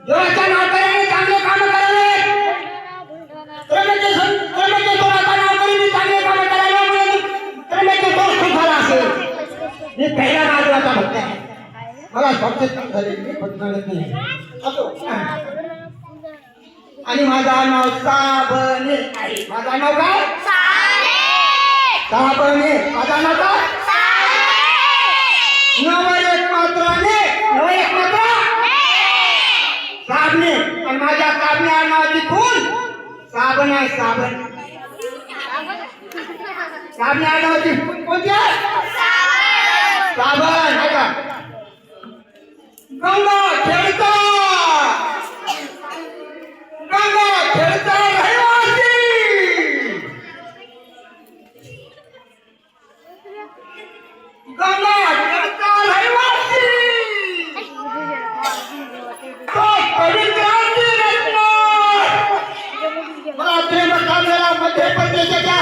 देवाच्या नावाने चांगले काम करावे. त्र्यंबकेश्वराचं नाव करून मी चांगले काम करावे म्हणून त्र्यंबकेश्वर खूप झाला असेल. मी पहिला महादेवाचा भक्त आहे. मला भक्त झाले मी भक्त नाही असो. आणि माझा नाव साबणे आहे. माझा नाव काय? साबणे. माझा नाव काय? नव एक मात्राने नव एक मात्रा साबणे. आणि माझ्या साबणे नावाची खून साबण आहे. साबण साबणे नावाची खून कोणती आहे? साबण आहे का? गंगा खेळता गंगा खेळता रहिवासी. गंगा खेळता रहिवासी. तो पवित्रांची रत्न मला प्रेम कामेला मध्य प्रदेशाच्या